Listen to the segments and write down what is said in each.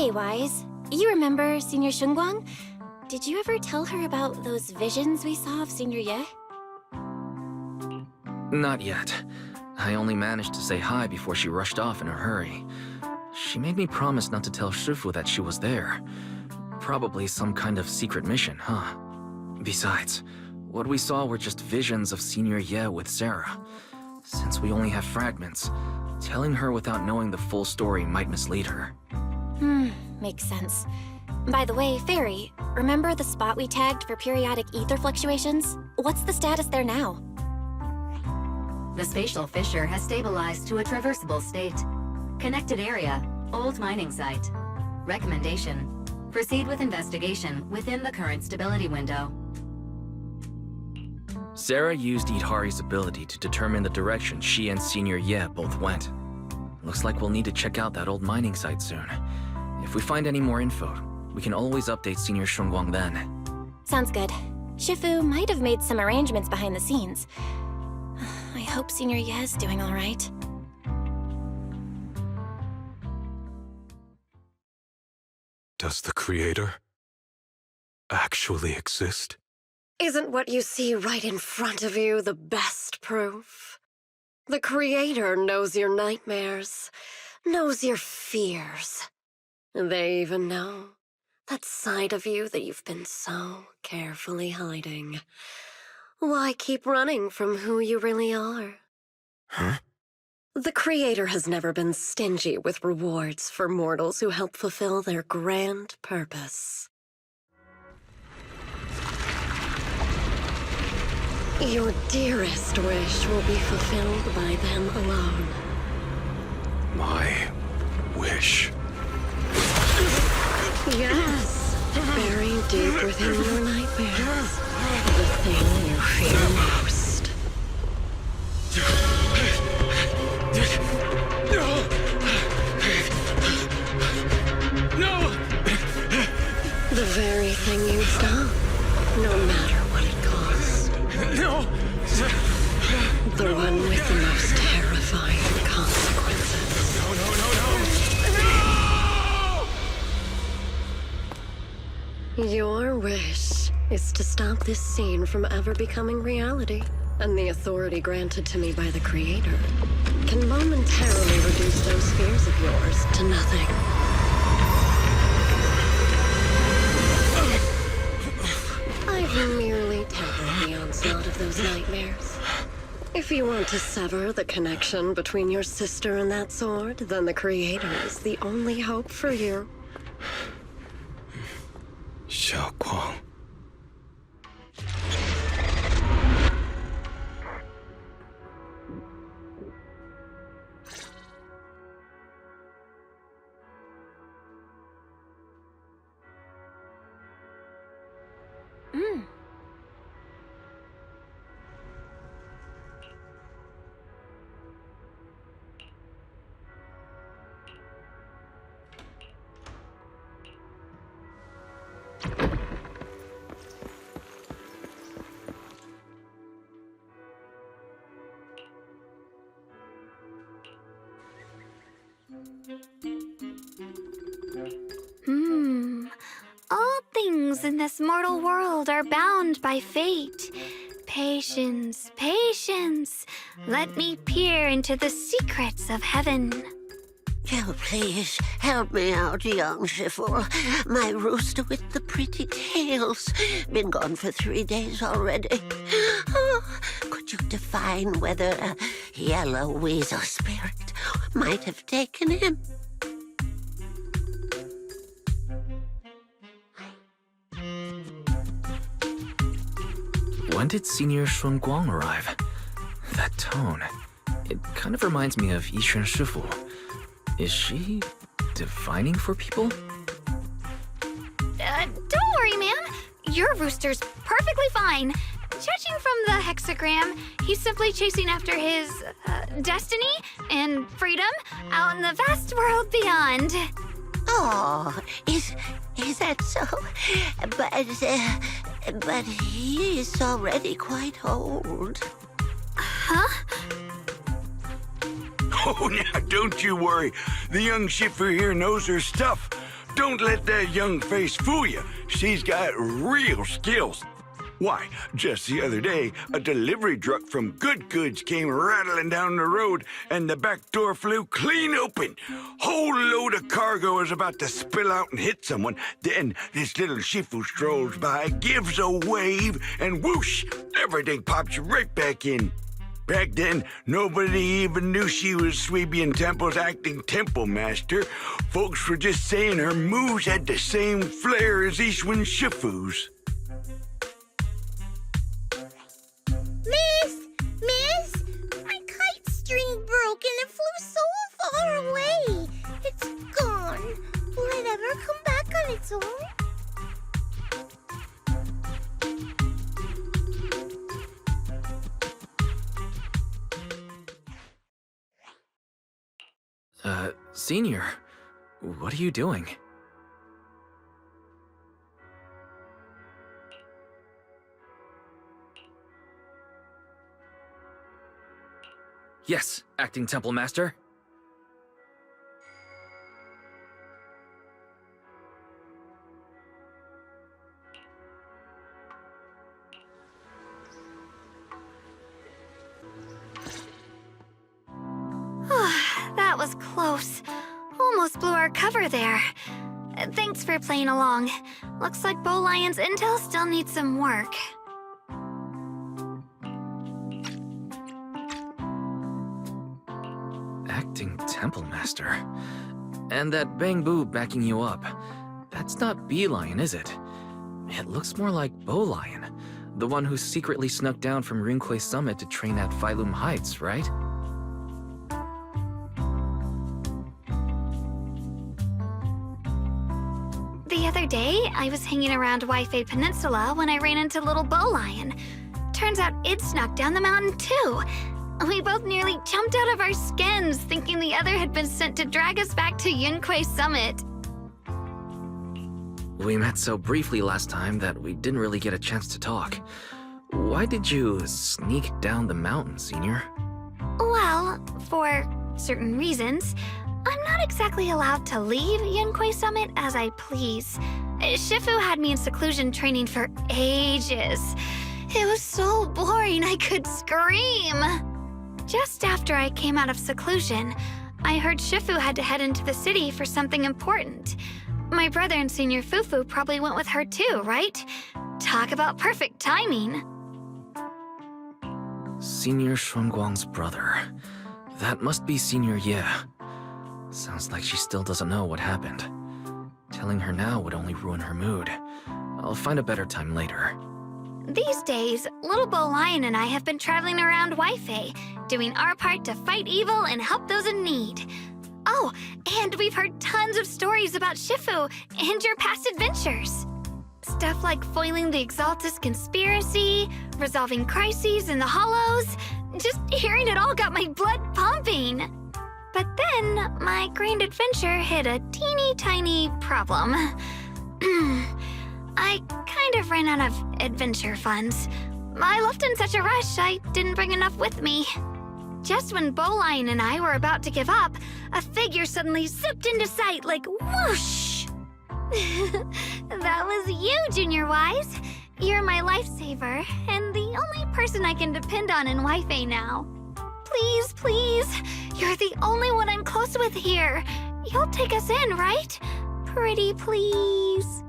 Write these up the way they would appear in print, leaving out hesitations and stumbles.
Hey, Wise. You remember Senior Shunguang? Did you ever tell her about those visions we saw of Senior Ye? Not yet. I only managed to say hi before she rushed off in a hurry. She made me promise not to tell Shifu that she was there. Probably some kind of secret mission, huh? Besides, what we saw were just visions of Senior Ye with Sarah. Since we only have fragments, telling her without knowing the full story might mislead her. Makes sense. By the way, Fairy, remember the spot we tagged for periodic ether fluctuations? What's the status there now? The spatial fissure has stabilized to a traversable state. Connected area, old mining site. Recommendation: proceed with investigation within the current stability window. Sarah used Idhari's ability to determine the direction she and Senior Ye both went. Looks like we'll need to check out that old mining site soon. If we find any more info, we can always update Senior Shunguang then. Sounds good. Shifu might have made some arrangements behind the scenes. I hope Senior Ye's doing all right. Does the Creator actually exist? Isn't what you see right in front of you the best proof? The Creator knows your nightmares, knows your fears. They even know that side of you that you've been so carefully hiding. Why keep running from who you really are? Huh? The Creator has never been stingy with rewards for mortals who help fulfill their grand purpose. Your dearest wish will be fulfilled by them alone. My wish. Yes, buried deep within your nightmares. The thing you fear most. No! The very thing you'd stop, no matter what it costs. No! The one with the most terrifying consequences. No! Your wish is to stop this scene from ever becoming reality, and the authority granted to me by the Creator can momentarily reduce those fears of yours to nothing. I've merely tempered the onslaught of those nightmares. If you want to sever the connection between your sister and that sword, then the Creator is the only hope for you. Xiaoguang. All things in this mortal world are bound by fate. Patience, patience. Let me peer into the secrets of heaven. Oh, please, help me out, young Shifu. My rooster with the pretty tails. Been gone for 3 days already. Oh, could you define whether a yellow weasel spirit might have taken him? When did Senior Shunguang arrive? That tone. It kind of reminds me of Yixuan Shifu. Is she divining for people? Don't worry, ma'am. Your rooster's perfectly fine. Judging from the hexagram, he's simply chasing after his destiny and freedom out in the vast world beyond. Oh, is that so? But he is already quite old. Huh? Oh, now don't you worry. The young Shifu here knows her stuff. Don't let that young face fool you. She's got real skills. Why, just the other day, a delivery truck from Good Goods came rattling down the road, and the back door flew clean open. Whole load of cargo was about to spill out and hit someone. Then this little Shifu strolls by, gives a wave, and whoosh, everything pops right back in. Back then, nobody even knew she was Sweebian Temple's acting temple master. Folks were just saying her moves had the same flair as Ishwin Shifu's. Miss, my kite string broke and it flew so far away. It's gone. Will it ever come back on its own? Senior, what are you doing? Yes, acting temple master. That was close. Almost blew our cover there. Thanks for playing along. Looks like Bow Lion's intel still needs some work. Acting temple master. And that Bang Boo backing you up. That's not Bee Lion, is it? It looks more like Bow Lion. The one who secretly snuck down from Rinquay Summit to train at Phylum Heights, right? The other day, I was hanging around Waifei Peninsula when I ran into little Bow Lion. Turns out it snuck down the mountain too. We both nearly jumped out of our skins, thinking the other had been sent to drag us back to Yunquay Summit. We met so briefly last time that we didn't really get a chance to talk. Why did you sneak down the mountain, Senior? Well, for certain reasons, I'm not exactly allowed to leave Yunquay Summit as I please. Shifu had me in seclusion training for ages. It was so boring I could scream. Just after I came out of seclusion, I heard Shifu had to head into the city for something important. My brother and Senior Fufu probably went with her too, right? Talk about perfect timing. Senior Xuanguang's brother. That must be Senior Ye. Sounds like she still doesn't know what happened. Telling her now would only ruin her mood. I'll find a better time later. These days, little Bow Lion and I have been traveling around Waifei, doing our part to fight evil and help those in need. Oh, and we've heard tons of stories about Shifu and your past adventures. Stuff like foiling the Exaltus conspiracy, resolving crises in the Hollows. Just hearing it all got my blood pumping. But then, my grand adventure hit a teeny tiny problem. I kind of ran out of adventure funds. I left in such a rush, I didn't bring enough with me. Just when Bow Lion and I were about to give up, a figure suddenly zipped into sight like whoosh! That was you, Junior Wise. You're my lifesaver, and the only person I can depend on in Waifei now. Please, please, you're the only one I'm close with here. You'll take us in, right? Pretty please.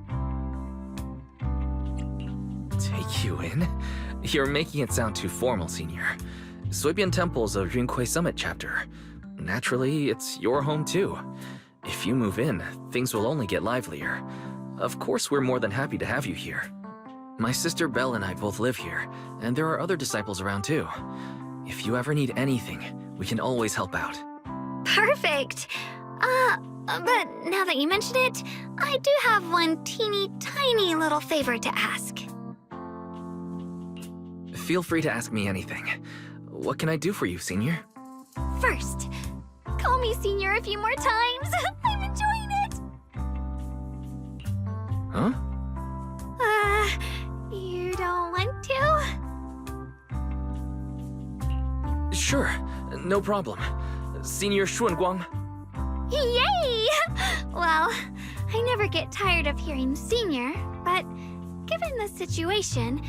Take you in? You're making it sound too formal, Senior. Suibian Temple's a Rinquay Summit chapter. Naturally, it's your home too. If you move in, things will only get livelier. Of course, we're more than happy to have you here. My sister Belle and I both live here, and there are other disciples around too. If you ever need anything, we can always help out. Perfect. But now that you mention it, I do have one teeny tiny little favor to ask. Feel free to ask me anything. What can I do for you, Senior? First, call me Senior a few more times. I'm enjoying it. Huh? You don't want to? Sure, no problem. Senior Xuanguang. Yay! Well, I never get tired of hearing senior, but given the situation,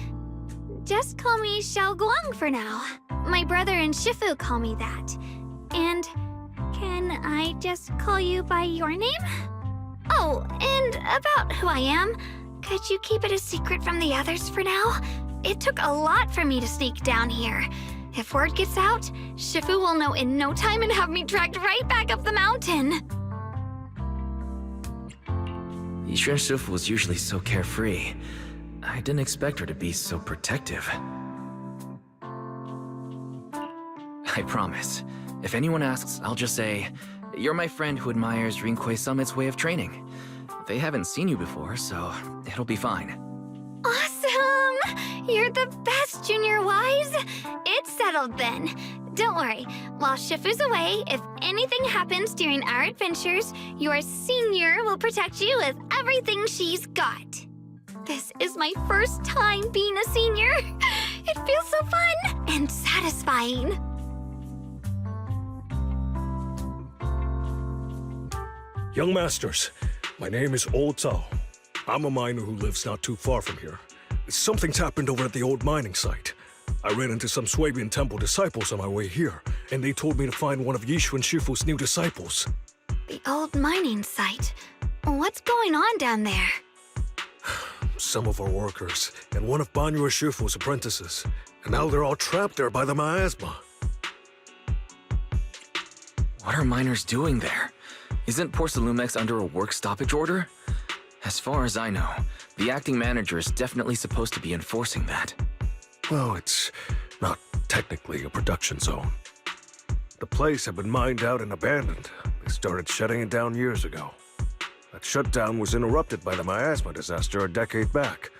just call me Xiao Guang for now. My brother and Shifu call me that. And can I just call you by your name? Oh, and about who I am, could you keep it a secret from the others for now? It took a lot for me to sneak down here. If word gets out, Shifu will know in no time and have me dragged right back up the mountain. Yixuan Shifu was usually so carefree. I didn't expect her to be so protective. I promise. If anyone asks, I'll just say, you're my friend who admires Rinkwei Summit's way of training. They haven't seen you before, so it'll be fine. Awesome! You're the best, Junior Wise. It's settled then. Don't worry. While Shifu's away, if anything happens during our adventures, your senior will protect you with everything she's got. This is my first time being a senior. It feels so fun and satisfying. Young Masters, my name is Old Zhao. I'm a miner who lives not too far from here. Something's happened over at the old mining site. I ran into some Swabian Temple disciples on my way here, and they told me to find one of Yixuan Shifu's new disciples. The old mining site. What's going on down there? Some of our workers, and one of Banyue Shifu's apprentices. And now they're all trapped there by the Miasma. What are miners doing there? Isn't Porcelumex under a work stoppage order? As far as I know, the acting manager is definitely supposed to be enforcing that. Well, it's not technically a production zone. The place had been mined out and abandoned. They started shutting it down years ago. That shutdown was interrupted by the Miasma disaster a decade back.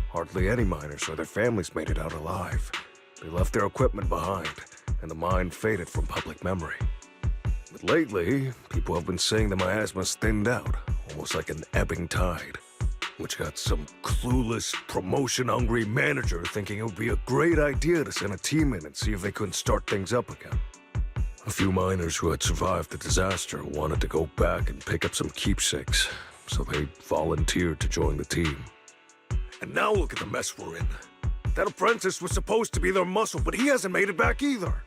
Hardly any miners or their families made it out alive. They left their equipment behind, and the mine faded from public memory. But lately, people have been saying the Miasma's thinned out, almost like an ebbing tide, which got some clueless, promotion-hungry manager thinking it would be a great idea to send a team in and see if they couldn't start things up again. A few miners who had survived the disaster wanted to go back and pick up some keepsakes, so they volunteered to join the team. And now look at the mess we're in. That apprentice was supposed to be their muscle, but he hasn't made it back either.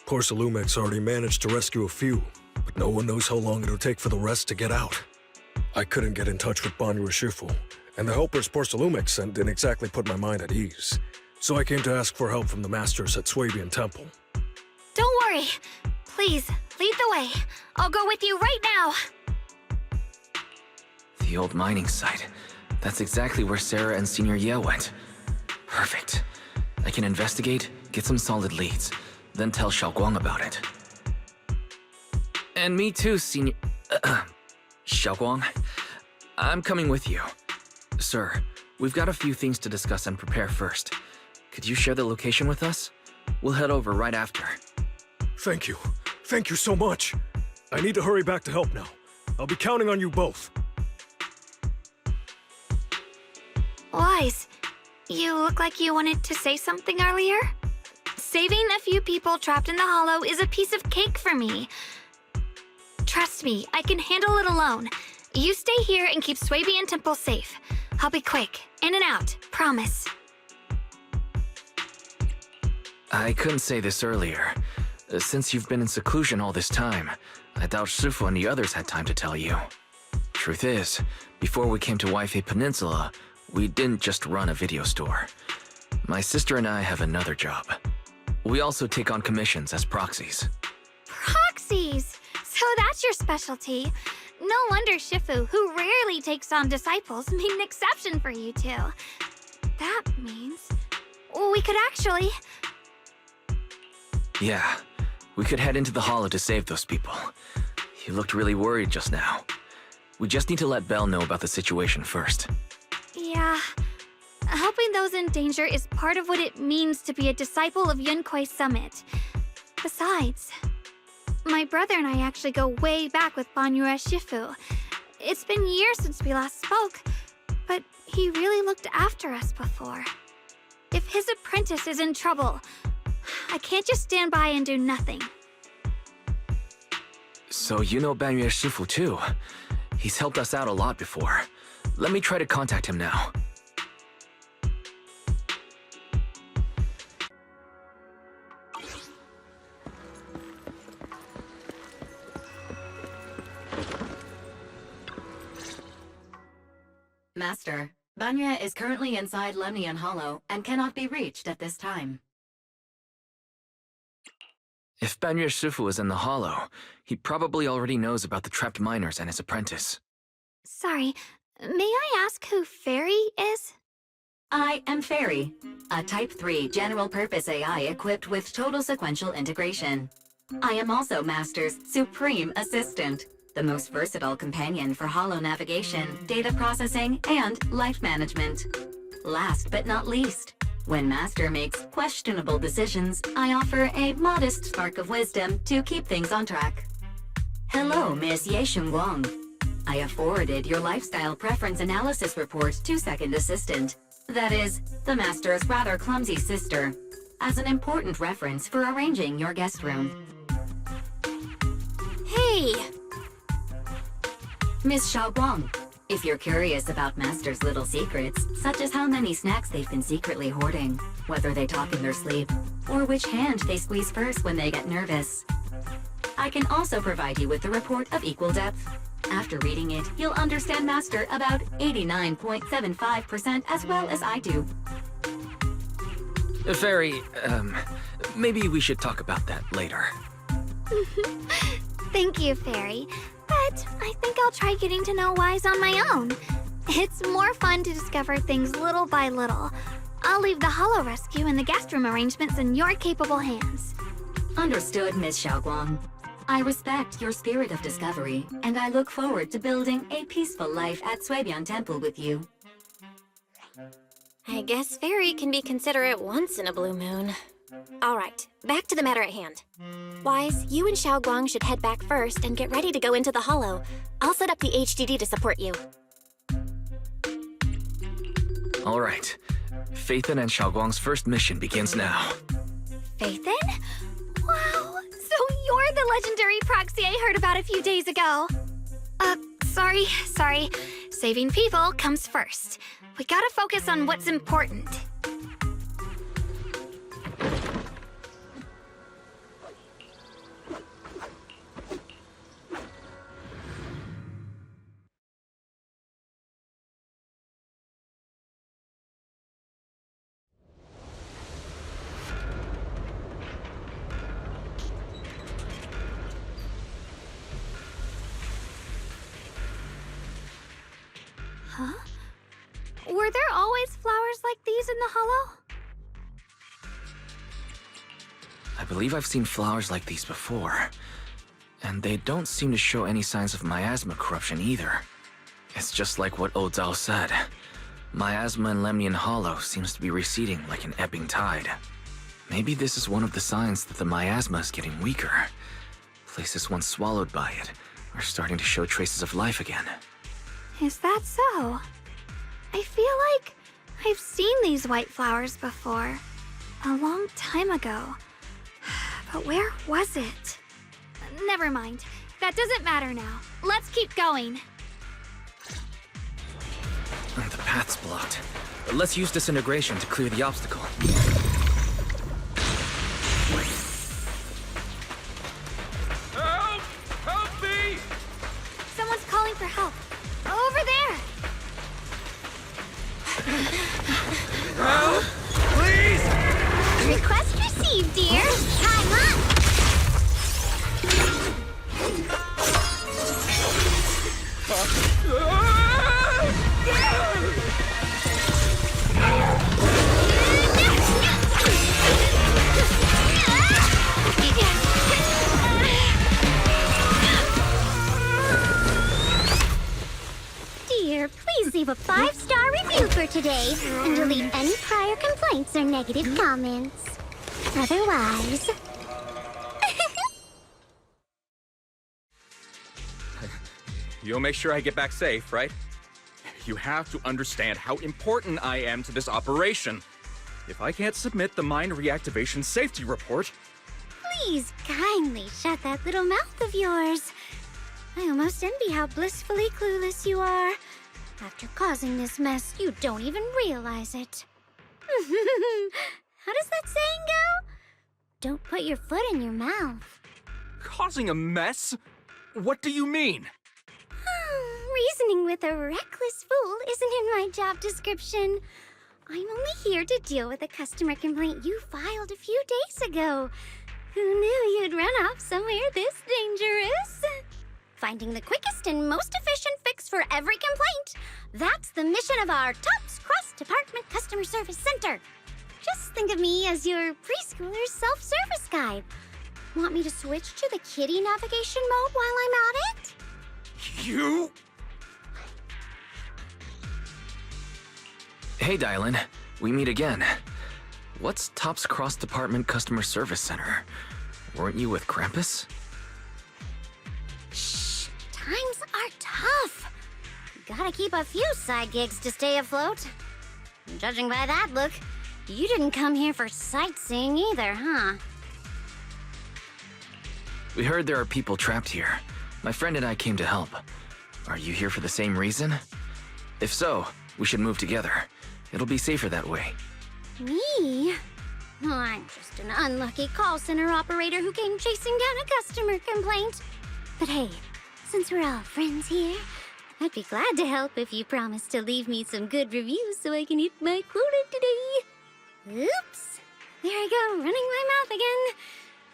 Porcelumex already managed to rescue a few, but no one knows how long it'll take for the rest to get out. I couldn't get in touch with Banyue Shifu, and the helpers Porcelumex sent didn't exactly put my mind at ease. So I came to ask for help from the masters at Swabian Temple. Don't worry. Please, lead the way. I'll go with you right now. The old mining site. That's exactly where Sarah and Senior Ye went. Perfect. I can investigate, get some solid leads, then tell Xiaoguang about it. And me too, Senior... Xiaoguang. I'm coming with you. Sir, we've got a few things to discuss and prepare first. Could you share the location with us? We'll head over right after. Thank you. Thank you so much. I need to hurry back to help now. I'll be counting on you both. Wise, you look like you wanted to say something earlier? Saving a few people trapped in the hollow is a piece of cake for me. Trust me, I can handle it alone. You stay here and keep Swabian Temple safe. I'll be quick, in and out, promise. I couldn't say this earlier. Since you've been in seclusion all this time, I doubt Shifu and the others had time to tell you. Truth is, before we came to Waifei Peninsula, we didn't just run a video store. My sister and I have another job. We also take on commissions as proxies. Proxies! So that's your specialty. No wonder Shifu, who rarely takes on disciples, made an exception for you two. That means we could actually... Yeah, we could head into the hollow to save those people. You looked really worried just now. We just need to let Belle know about the situation first. Yeah. Helping those in danger is part of what it means to be a disciple of Yunkwei Summit. Besides, my brother and I actually go way back with Banyue Shifu. It's been years since we last spoke, but he really looked after us before. If his apprentice is in trouble, I can't just stand by and do nothing. So you know Banyue Shifu too. He's helped us out a lot before. Let me try to contact him now. Master, Banya is currently inside Lemnian Hollow and cannot be reached at this time. If Banya Shifu is in the Hollow, he probably already knows about the trapped miners and his apprentice. Sorry, may I ask who Fairy is? I am Fairy, a Type 3 general-purpose AI equipped with total sequential integration. I am also Master's supreme assistant, the most versatile companion for hollow navigation, data processing, and life management. Last but not least, when Master makes questionable decisions, I offer a modest spark of wisdom to keep things on track. Hello, Miss Ye Shunguang. I have forwarded your lifestyle preference analysis report to Second Assistant, that is, the Master's rather clumsy sister, as an important reference for arranging your guest room. Hey! Miss Xiaoguang, if you're curious about Master's little secrets, such as how many snacks they've been secretly hoarding, whether they talk in their sleep, or which hand they squeeze first when they get nervous, I can also provide you with a report of equal depth. After reading it, you'll understand Master about 89.75% as well as I do. Fairy, maybe we should talk about that later. Thank you, Fairy. But I think I'll try getting to know Wise on my own. It's more fun to discover things little by little. I'll leave the Hollow Rescue and the guest room arrangements in your capable hands. Understood, Miss Xiaoguang. I respect your spirit of discovery, and I look forward to building a peaceful life at Suibian Temple with you. I guess Fairy can be considerate once in a blue moon. All right, back to the matter at hand. Wise, you and Xiaoguang should head back first and get ready to go into the Hollow. I'll set up the HDD to support you. All right. Phaethon and Xiaoguang's first mission begins now. Phaethon? Wow, so you're the legendary proxy I heard about a few days ago. Sorry. Saving people comes first. We gotta focus on what's important. Huh? Were there always flowers like these in the Hollow? I believe I've seen flowers like these before. And they don't seem to show any signs of miasma corruption either. It's just like what Odzao said. Miasma in Lemnian Hollow seems to be receding like an ebbing tide. Maybe this is one of the signs that the miasma is getting weaker. Places once swallowed by it are starting to show traces of life again. Is that so? I feel like I've seen these white flowers before. A long time ago. But where was it? Never mind. That doesn't matter now. Let's keep going. The path's blocked. Let's use disintegration to clear the obstacle. Help! Help me! Someone's calling for help. Over there! Help! Please! Request received, dear. Time up. Dear, please leave a 5-star review for today and delete any prior complaints or negative comments. Otherwise... You'll make sure I get back safe, right? You have to understand how important I am to this operation. If I can't submit the mine reactivation safety report... Please kindly shut that little mouth of yours. I almost envy how blissfully clueless you are. After causing this mess, you don't even realize it. How does that saying go? Don't put your foot in your mouth. Causing a mess? What do you mean? Reasoning with a reckless fool isn't in my job description. I'm only here to deal with a customer complaint you filed a few days ago. Who knew you'd run off somewhere this dangerous? Finding the quickest and most efficient fix for every complaint. That's the mission of our TOPS Cross-Department Customer Service Center. Just think of me as your preschooler's self-service guide. Want me to switch to the kiddie navigation mode while I'm at it? You? Hey, Dylan. We meet again. What's TOPS Cross-Department Customer Service Center? Weren't you with Krampus? Shh! Times are tough. Gotta keep a few side gigs to stay afloat. Judging by that look, you didn't come here for sightseeing either, huh? We heard there are people trapped here. My friend and I came to help. Are you here for the same reason? If so, we should move together. It'll be safer that way. Me? Oh, I'm just an unlucky call center operator who came chasing down a customer complaint. But hey, since we're all friends here, I'd be glad to help if you promise to leave me some good reviews so I can hit my quota today. Oops. There I go, running my mouth again.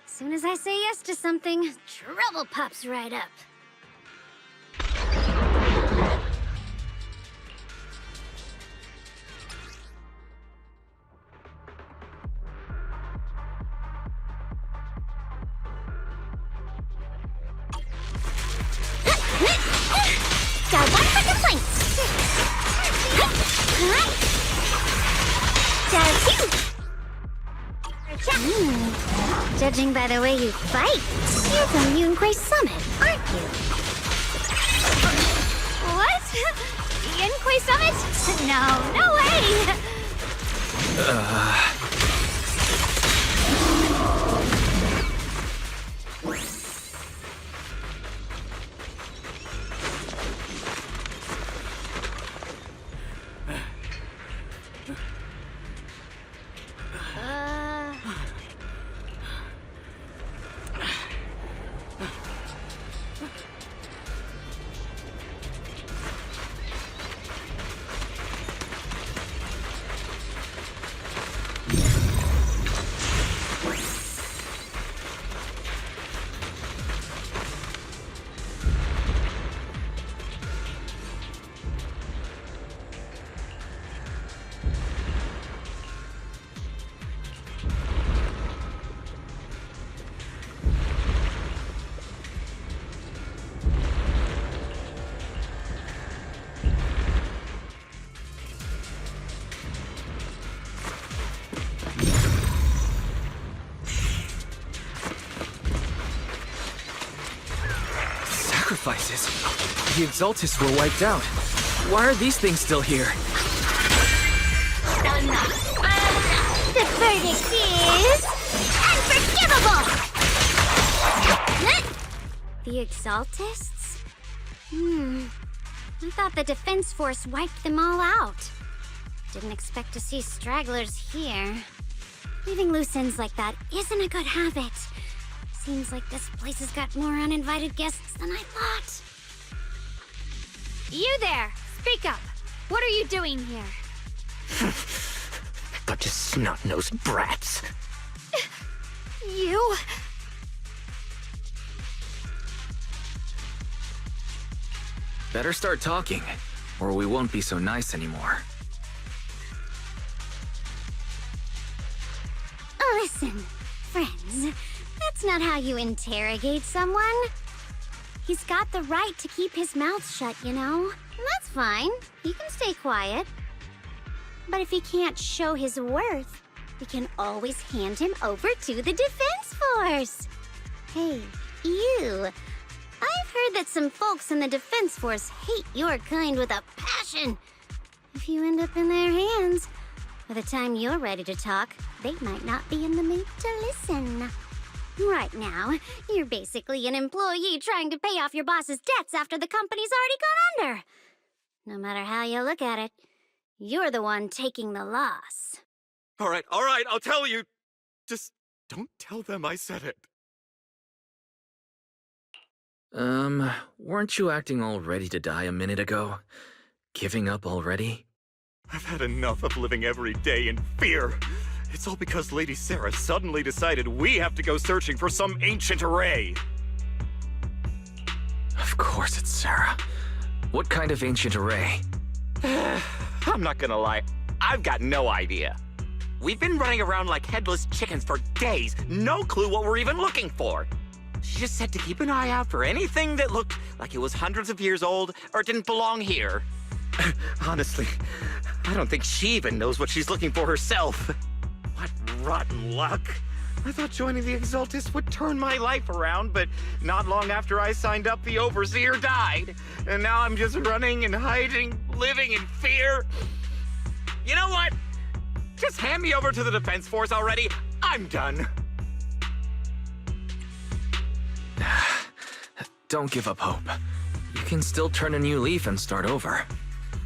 As soon as I say yes to something, trouble pops right up. Got one for complaints. Got two. Judging by the way you fight, you're from Yunquay Summit, aren't you? What? Yunquay Summit? No way! Sacrifices? The Exaltists were wiped out. Why are these things still here? The verdict is unforgivable! The Exaltists? I thought the Defense Force wiped them all out. Didn't expect to see stragglers here. Leaving loose ends like that isn't a good habit. Seems like this place has got more uninvited guests than I thought. You there! Speak up! What are you doing here? Bunch of snot-nosed brats. You? Better start talking, or we won't be so nice anymore. Listen, friends. That's not how you interrogate someone. He's got the right to keep his mouth shut, you know? And that's fine. He can stay quiet. But if he can't show his worth, we can always hand him over to the Defense Force. Hey, you. I've heard that some folks in the Defense Force hate your kind with a passion. If you end up in their hands, by the time you're ready to talk, they might not be in the mood to listen. Right now, you're basically an employee trying to pay off your boss's debts after the company's already gone under. No matter how you look at it, you're the one taking the loss. All right, I'll tell you. Just don't tell them I said it. Weren't you acting all ready to die a minute ago? Giving up already? I've had enough of living every day in fear. It's all because Lady Sarah suddenly decided we have to go searching for some ancient array. Of course it's Sarah. What kind of ancient array? I'm not gonna lie, I've got no idea. We've been running around like headless chickens for days, no clue what we're even looking for. She just said to keep an eye out for anything that looked like it was hundreds of years old or didn't belong here. Honestly, I don't think she even knows what she's looking for herself. What rotten luck. I thought joining the Exaltis would turn my life around, but not long after I signed up, the Overseer died. And now I'm just running and hiding, living in fear. You know what? Just hand me over to the Defense Force already. I'm done. Don't give up hope. You can still turn a new leaf and start over.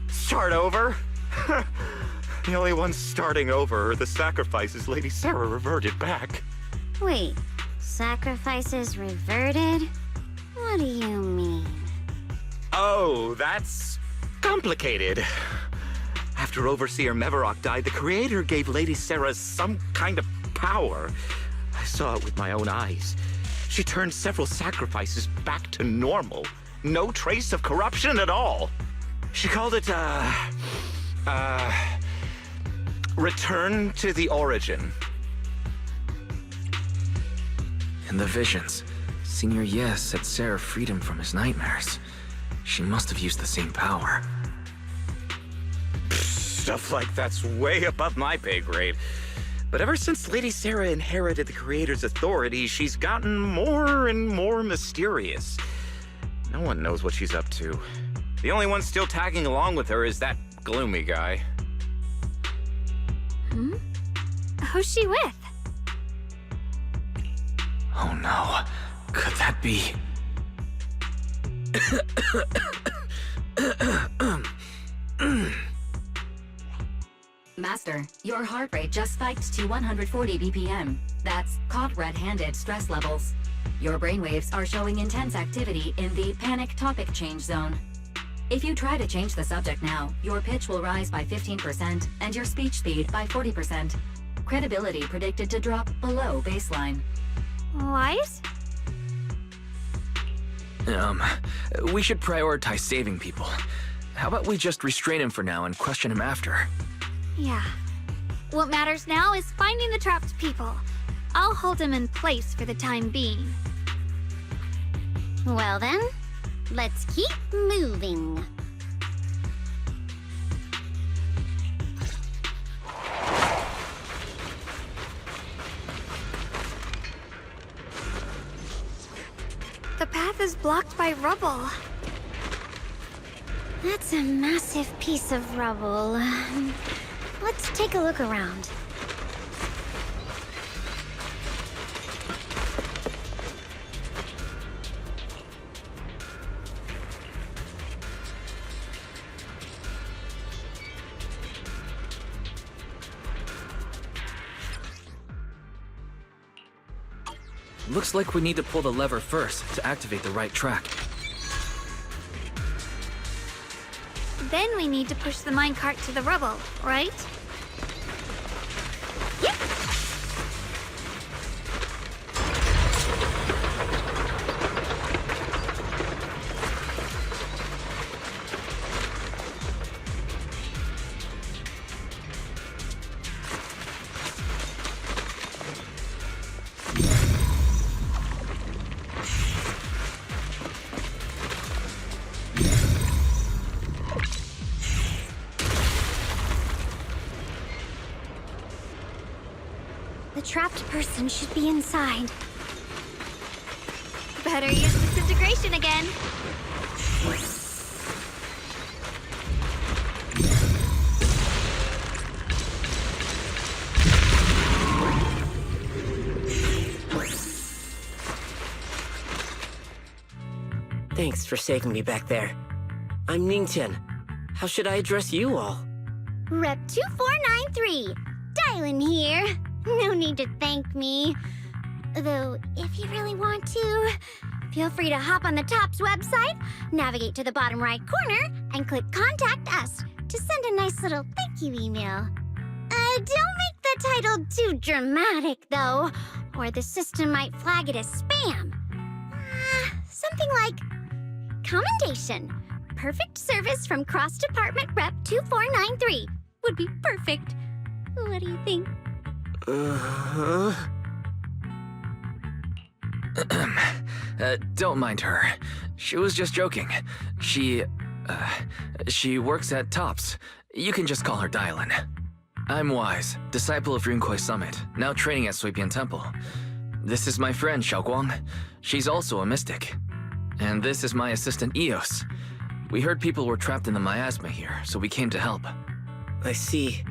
Start over? The only ones starting over are the sacrifices Lady Sarah reverted back. Wait, sacrifices reverted? What do you mean? Oh, that's complicated. After Overseer Mevarok died, the Creator gave Lady Sarah some kind of power. I saw it with my own eyes. She turned several sacrifices back to normal. No trace of corruption at all. She called it, Return to the Origin. In the visions, Senior Yes said Sarah freed him from his nightmares. She must have used the same power. Stuff like that's way above my pay grade. But ever since Lady Sarah inherited the Creator's authority, she's gotten more and more mysterious. No one knows what she's up to. The only one still tagging along with her is that gloomy guy. Who's she with? Oh no. Could that be... Master, your heart rate just spiked to 140 BPM. That's caught red-handed stress levels. Your brainwaves are showing intense activity in the panic topic change zone. If you try to change the subject now, your pitch will rise by 15% and your speech speed by 40%. Credibility predicted to drop below baseline. Wise? We should prioritize saving people. How about we just restrain him for now and question him after? Yeah. What matters now is finding the trapped people. I'll hold him in place for the time being. Well then, let's keep moving. The path is blocked by rubble. That's a massive piece of rubble. Let's take a look around. Looks like we need to pull the lever first to activate the right track. Then we need to push the minecart to the rubble, right? Yep. The trapped person should be inside. Better use disintegration again. Thanks for saving me back there. I'm Ningtian. How should I address you all? Rep 2493. Dylan here. No need to thank me. Though, if you really want to, feel free to hop on the TOPS website, navigate to the bottom right corner, and click Contact Us to send a nice little thank you email. Don't make the title too dramatic, though, or the system might flag it as spam. Something like Commendation. Perfect service from cross-department rep 2493 would be perfect. What do you think? Don't mind her. She was just joking. She works at TOPS. You can just call her Dylan. I'm Wise, disciple of Runkoi Summit, now training at Suipian Temple. This is my friend, Xiaoguang. She's also a mystic. And this is my assistant, Eos. We heard people were trapped in the Miasma here, so we came to help. I see.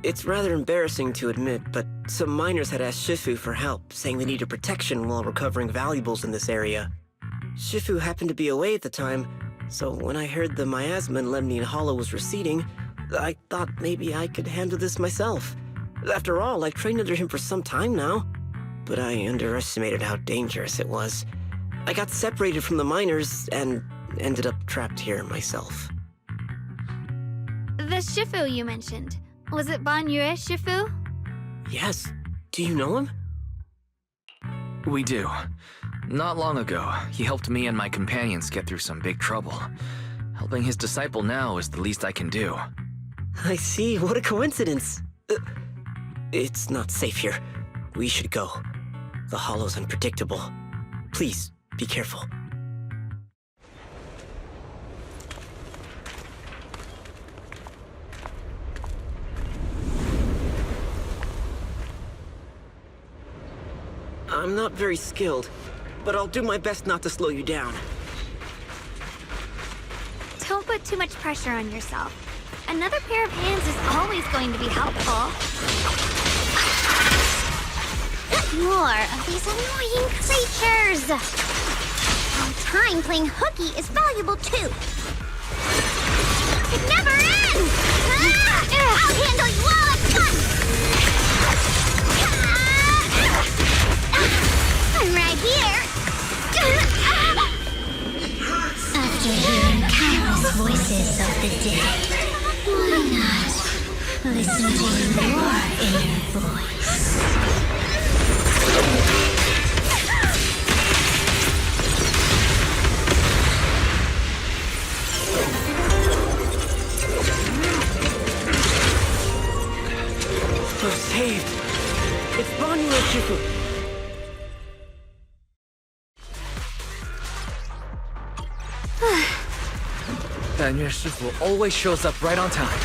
It's rather embarrassing to admit, but some miners had asked Shifu for help, saying they needed protection while recovering valuables in this area. Shifu happened to be away at the time, so when I heard the Miasma in Lemnian Hollow was receding, I thought maybe I could handle this myself. After all, I've trained under him for some time now. But I underestimated how dangerous it was. I got separated from the miners and ended up trapped here myself. The Shifu you mentioned. Was it Ban Yue Shifu? Yes. Do you know him? We do. Not long ago, he helped me and my companions get through some big trouble. Helping his disciple now is the least I can do. I see. What a coincidence. It's not safe here. We should go. The hollow's unpredictable. Please, be careful. I'm not very skilled, but I'll do my best not to slow you down. Don't put too much pressure on yourself. Another pair of hands is always going to be helpful. More of these annoying creatures! Time playing hooky is valuable too. It never ends! I'll handle you all at once! I'm right here! After hearing countless voices of the dead, why not listen to your inner voice? We're saved! It's Banyu Shifu! Ban Yue Shifu always shows up right on time.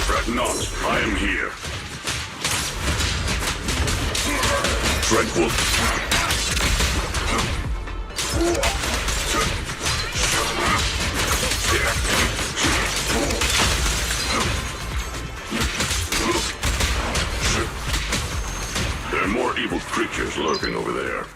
Fret not, I am here. Tranquil. There are more evil creatures lurking over there.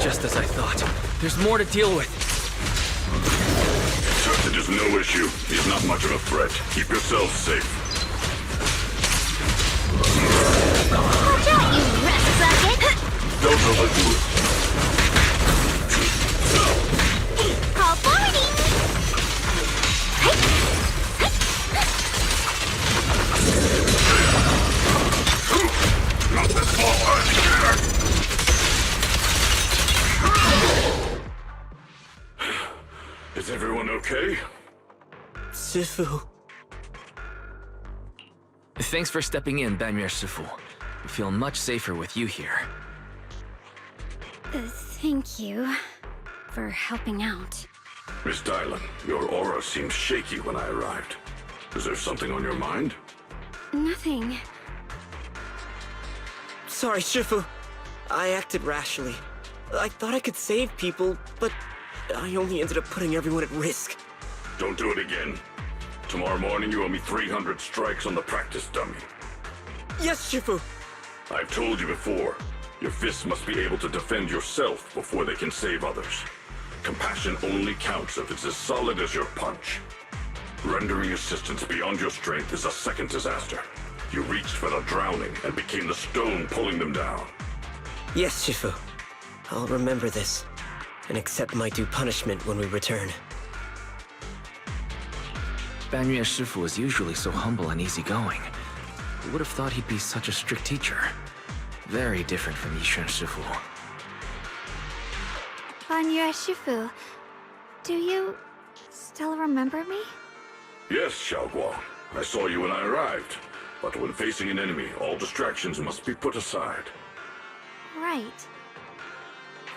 Just as I thought. There's more to deal with. It is no issue. He's not much of a threat. Keep yourself safe. Watch out, you rest bucket! Don't overdo it. Call forwarding! Not this far. Is everyone okay? Shifu. Thanks for stepping in, Ban Yue Shifu. I feel much safer with you here. Thank you for helping out. Miss Dylan, your aura seemed shaky when I arrived. Is there something on your mind? Nothing. Sorry, Shifu. I acted rashly. I thought I could save people, but I only ended up putting everyone at risk. Don't do it again. Tomorrow morning you owe me 300 strikes on the practice dummy. Yes, Shifu! I've told you before, your fists must be able to defend yourself before they can save others. Compassion only counts if it's as solid as your punch. Rendering assistance beyond your strength is a second disaster. You reached for the drowning and became the stone pulling them down. Yes, Shifu. I'll remember this, and accept my due punishment when we return. Banyue Shifu is usually so humble and easygoing. Who would have thought he'd be such a strict teacher? Very different from Yishun Shifu. Banyue Shifu, do you still remember me? Yes, Xiaoguang. I saw you when I arrived. But when facing an enemy, all distractions must be put aside. Right.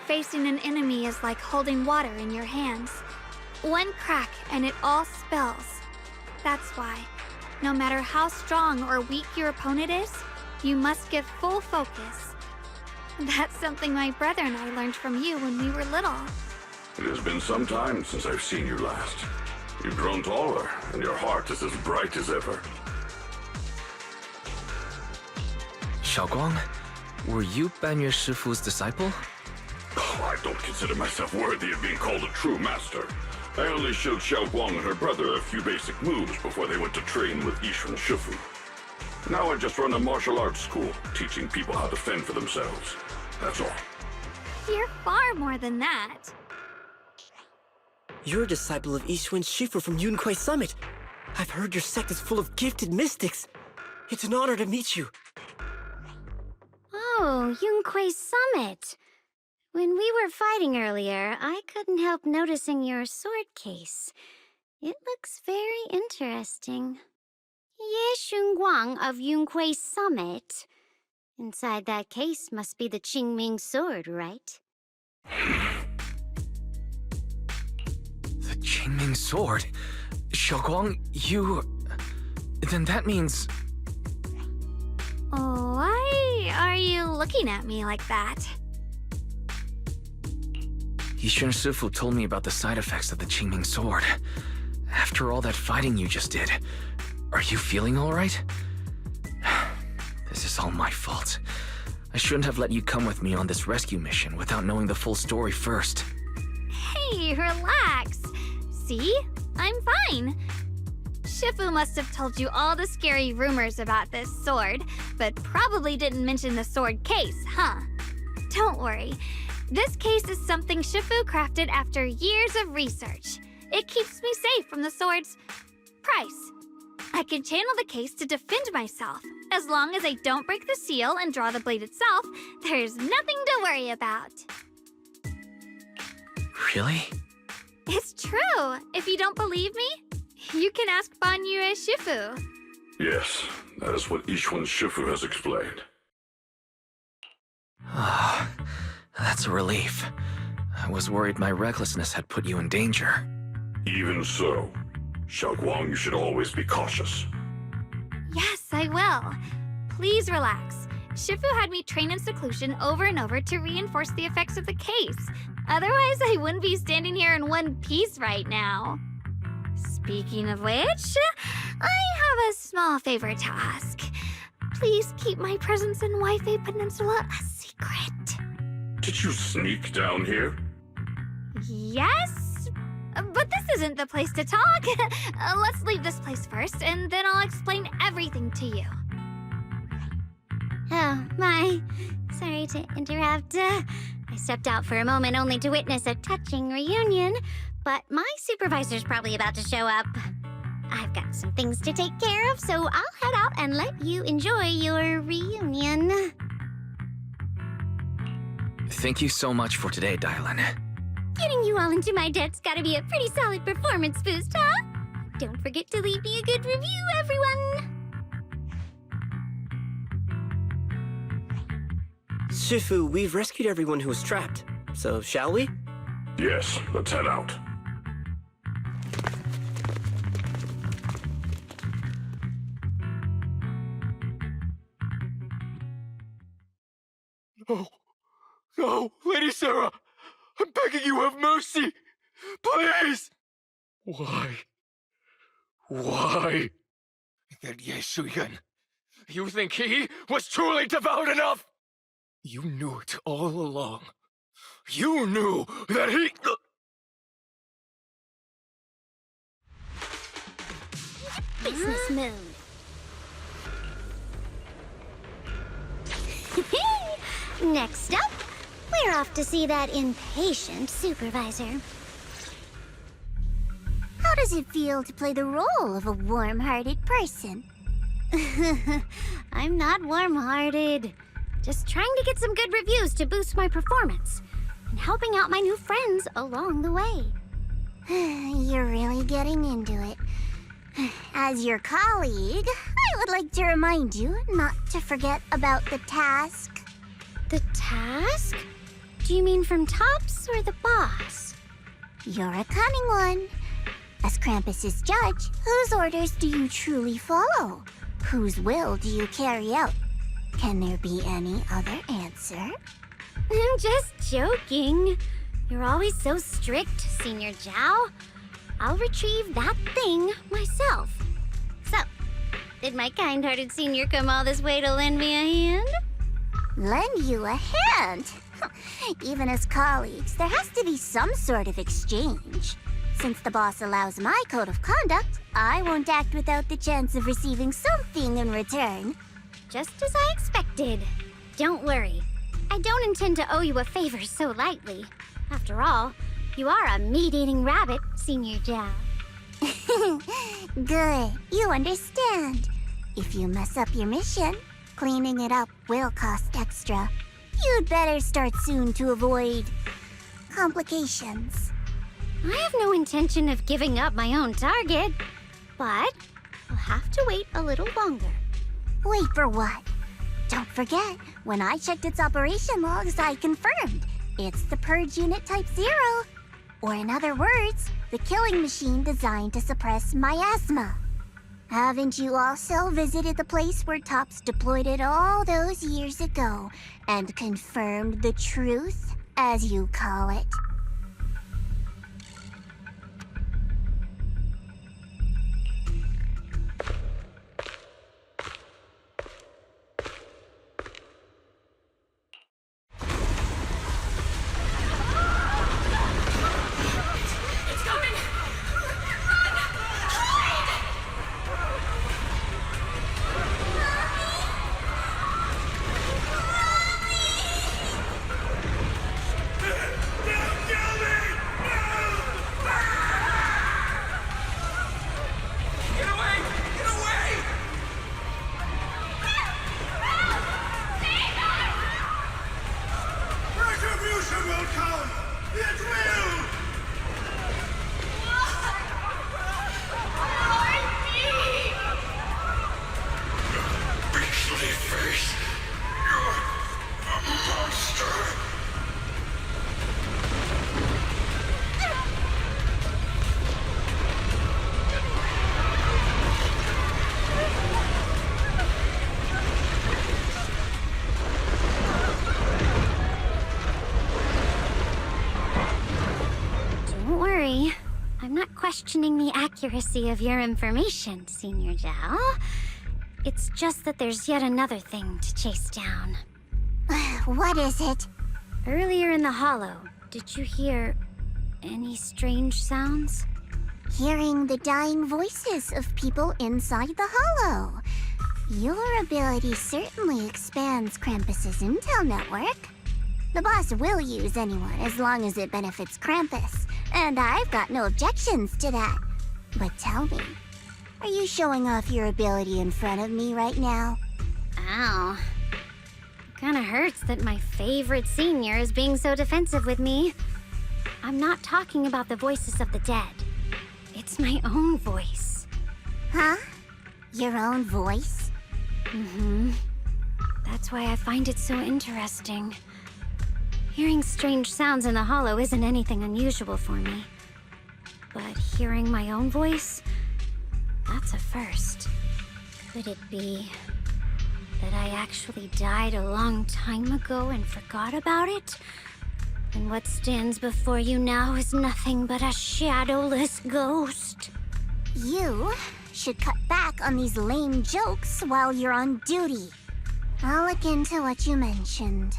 Facing an enemy is like holding water in your hands. One crack and it all spills. That's why, no matter how strong or weak your opponent is, you must give full focus. That's something my brother and I learned from you when we were little. It has been some time since I've seen you last. You've grown taller, and your heart is as bright as ever. Xiaoguang, were you Banyue Shifu's disciple? Oh, I don't consider myself worthy of being called a true master. I only showed Xiaoguang and her brother a few basic moves before they went to train with Yishun Shifu. Now I just run a martial arts school, teaching people how to fend for themselves. That's all. You're far more than that. You're a disciple of Yishun Shifu from Yunquai Summit. I've heard your sect is full of gifted mystics. It's an honor to meet you. Oh, Yunquai Summit. When we were fighting earlier, I couldn't help noticing your sword case. It looks very interesting. Ye Shunguang of Yunquai Summit. Inside that case must be the Qingming sword, right? The Qingming sword? Xiaoguang, you... Then that means... Why are you looking at me like that? Yishun Shifu told me about the side effects of the Qingming sword. After all that fighting you just did, are you feeling all right? This is all my fault. I shouldn't have let you come with me on this rescue mission without knowing the full story first. Hey, relax. See? I'm fine. Shifu must have told you all the scary rumors about this sword, but probably didn't mention the sword case, huh? Don't worry. This case is something Shifu crafted after years of research. It keeps me safe from the sword's price. I can channel the case to defend myself. As long as I don't break the seal and draw the blade itself, there's nothing to worry about. Really? It's true. If you don't believe me, you can ask Banyue Shifu. Yes, that is what Yishun Shifu has explained. Ah, that's a relief. I was worried my recklessness had put you in danger. Even so, Xiaoguang, you should always be cautious. Yes, I will. Please relax. Shifu had me train in seclusion over and over to reinforce the effects of the case. Otherwise, I wouldn't be standing here in one piece right now. Speaking of which, I have a small favor to ask. Please keep my presence in Wi-Fi Peninsula a secret. Did you sneak down here? Yes? But this isn't the place to talk. Let's leave this place first, and then I'll explain everything to you. Oh, my. Sorry to interrupt. I stepped out for a moment only to witness a touching reunion, but my supervisor's probably about to show up. I've got some things to take care of, so I'll head out and let you enjoy your reunion. Thank you so much for today, Dylan. Getting you all into my debt's gotta be a pretty solid performance boost, huh? Don't forget to leave me a good review, everyone! Shifu, we've rescued everyone who was trapped. So, shall we? Yes, let's head out. No, Lady Sarah! I'm begging you, have mercy! Please! Why? Why? That Yeshuyan. You think he was truly devout enough? You knew it all along. You knew that he... Business mode. Next up, we're off to see that impatient supervisor. How does it feel to play the role of a warm-hearted person? I'm not warm-hearted. Just trying to get some good reviews to boost my performance and helping out my new friends along the way. You're really getting into it. As your colleague, I would like to remind you not to forget about the task. The task? Do you mean from Tops or the boss? You're a cunning one. As Krampus's judge, whose orders do you truly follow? Whose will do you carry out? Can there be any other answer? I'm just joking. You're always so strict, Senior Zhao. I'll retrieve that thing myself. So, did my kind-hearted senior come all this way to lend me a hand? Lend you a hand? Even as colleagues, there has to be some sort of exchange. Since the boss allows my code of conduct, I won't act without the chance of receiving something in return. Just as I expected. Don't worry. I don't intend to owe you a favor so lightly. After all, you are a meat-eating rabbit, Senior Zhao. Good, you understand. If you mess up your mission, cleaning it up will cost extra. You'd better start soon to avoid complications. I have no intention of giving up my own target, but I'll have to wait a little longer. Wait for what? Don't forget, when I checked its operation logs, I confirmed. It's the Purge Unit Type 0. Or in other words, the killing machine designed to suppress Miasma. Haven't you also visited the place where Tops deployed it all those years ago and confirmed the truth, as you call it? I'm not questioning the accuracy of your information, Senior Zhao. It's just that there's yet another thing to chase down. What is it? Earlier in the hollow, did you hear any strange sounds? Hearing the dying voices of people inside the hollow. Your ability certainly expands Krampus's intel network. The boss will use anyone as long as it benefits Krampus, and I've got no objections to that. But tell me, are you showing off your ability in front of me right now? Ow. Kinda hurts that my favorite senior is being so defensive with me. I'm not talking about the voices of the dead. It's my own voice. Huh? Your own voice? Mm-hmm. That's why I find it so interesting. Hearing strange sounds in the hollow isn't anything unusual for me. But hearing my own voice, that's a first. Could it be that I actually died a long time ago and forgot about it? And what stands before you now is nothing but a shadowless ghost. You should cut back on these lame jokes while you're on duty. I'll look into what you mentioned.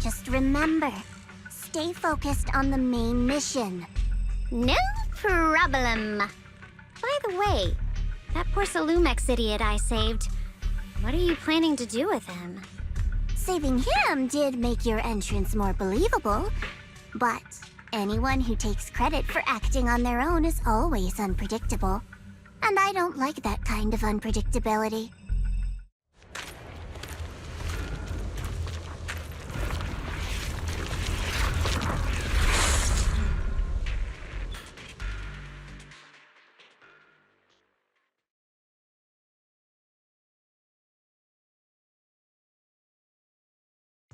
Just remember, stay focused on the main mission. No problem. By the way, that poor Salumex idiot I saved, what are you planning to do with him? Saving him did make your entrance more believable, but anyone who takes credit for acting on their own is always unpredictable. And I don't like that kind of unpredictability.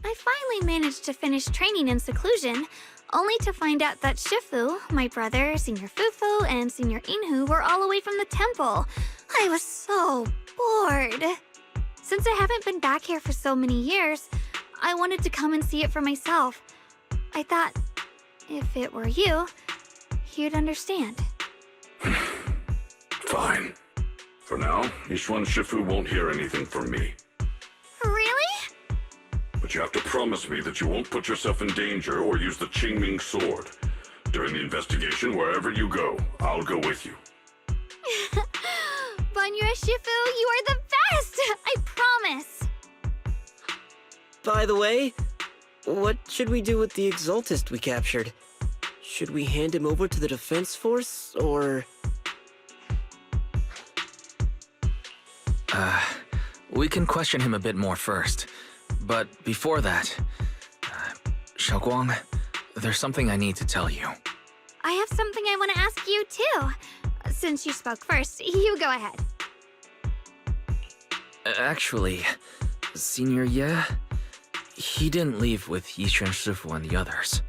I finally managed to finish training in seclusion, only to find out that Shifu, my brother, Senior Fufu, and Senior Inhu were all away from the temple. I was so bored. Since I haven't been back here for so many years, I wanted to come and see it for myself. I thought, if it were you, you'd understand. Fine. For now, Ishwan Shifu won't hear anything from me. Really? But you have to promise me that you won't put yourself in danger or use the Qingming sword. During the investigation, wherever you go, I'll go with you. Banyue Shifu, you are the best! I promise! By the way, what should we do with the Exaltist we captured? Should we hand him over to the defense force, or...? We can question him a bit more first. But before that, Xiaoguang, there's something I need to tell you. I have something I want to ask you, too. Since you spoke first, you go ahead. Actually, Senior Ye, he didn't leave with Yishuan Shifu and the others.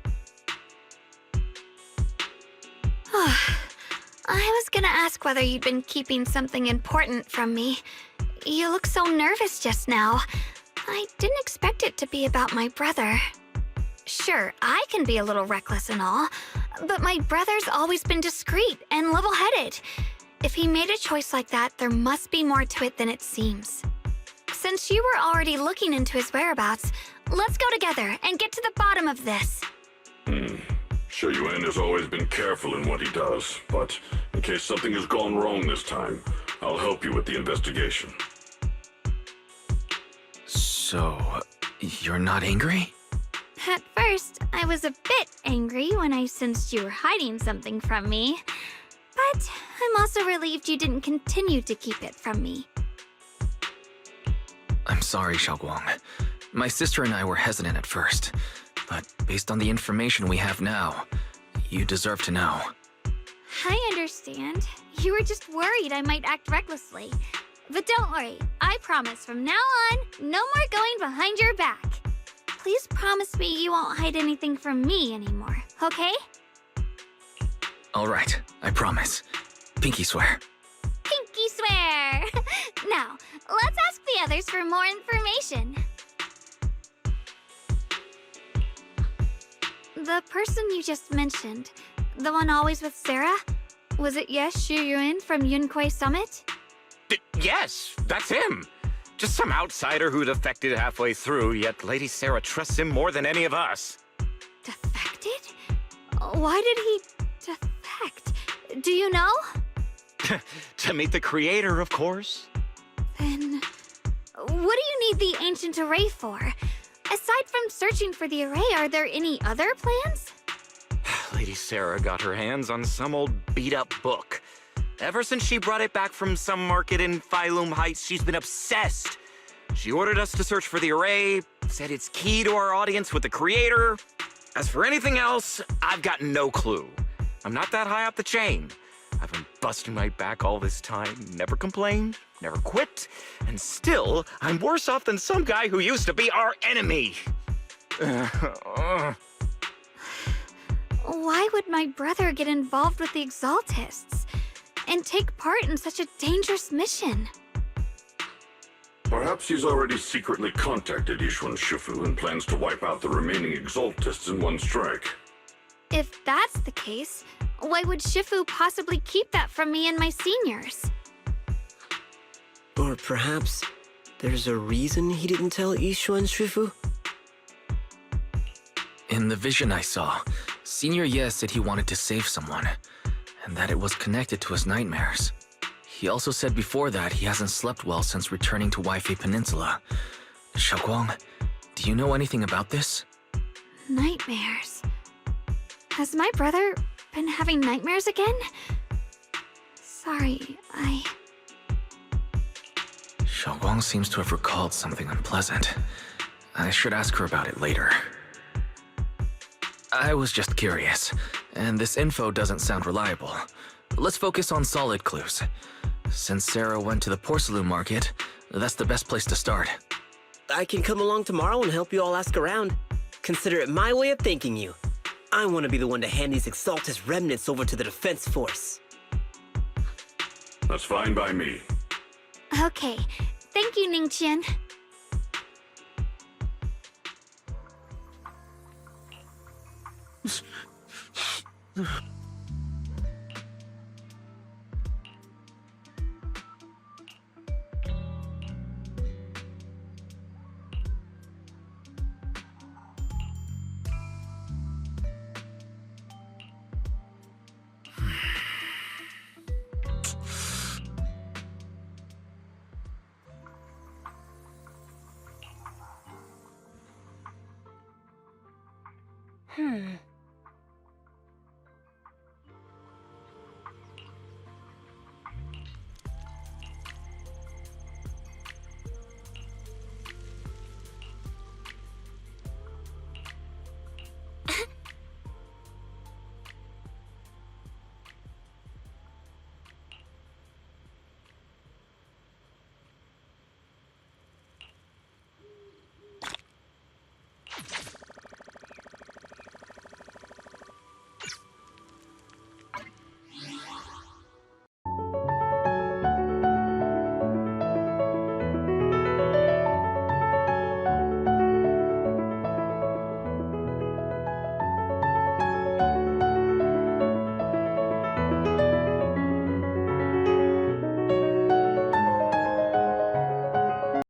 I was gonna ask whether you'd been keeping something important from me. You look so nervous just now. I didn't expect it to be about my brother. Sure, I can be a little reckless and all, but my brother's always been discreet and level-headed. If he made a choice like that, there must be more to it than it seems. Since you were already looking into his whereabouts, let's go together and get to the bottom of this. Xue Yuan has always been careful in what he does, but in case something has gone wrong this time, I'll help you with the investigation. So, you're not angry? At first, I was a bit angry when I sensed you were hiding something from me. But I'm also relieved you didn't continue to keep it from me. I'm sorry, Xiaoguang. My sister and I were hesitant at first, but based on the information we have now, you deserve to know. I understand. You were just worried I might act recklessly. But don't worry, I promise from now on, no more going behind your back. Please promise me you won't hide anything from me anymore, okay? All right, I promise. Pinky swear. Pinky swear! Now, let's ask the others for more information. The person you just mentioned, the one always with Sarah, was it Xu Yuan from Yunquei Summit? Yes, that's him. Just some outsider who defected halfway through, yet Lady Sarah trusts him more than any of us. Defected? Why did he defect? Do you know? To meet the creator, of course. Then, what do you need the ancient array for? Aside from searching for the array, are there any other plans? Lady Sarah got her hands on some old beat-up book. Ever since she brought it back from some market in Phylum Heights, she's been obsessed. She ordered us to search for the array, said it's key to our audience with the creator. As for anything else, I've got no clue. I'm not that high up the chain. I've been busting my back all this time, never complained, never quit, and still, I'm worse off than some guy who used to be our enemy. Why would my brother get involved with the Exaltists and take part in such a dangerous mission? Perhaps he's already secretly contacted Ishwan Shifu and plans to wipe out the remaining Exaltists in one strike. If that's the case, why would Shifu possibly keep that from me and my seniors? Or perhaps there's a reason he didn't tell Ishuan Shifu? In the vision I saw, Senior Ye said he wanted to save someone, and that it was connected to his nightmares. He also said before that he hasn't slept well since returning to Waifei Peninsula. Xiaoguang, do you know anything about this? Nightmares. Has my brother been having nightmares again? Sorry, Xiaoguang seems to have recalled something unpleasant. I should ask her about it later. I was just curious, and this info doesn't sound reliable. Let's focus on solid clues. Since Sarah went to the porcelain market, that's the best place to start. I can come along tomorrow and help you all ask around. Consider it my way of thanking you. I want to be the one to hand these Exaltus remnants over to the defense force. That's fine by me. okay. Thank you, Ningqian. Hmm.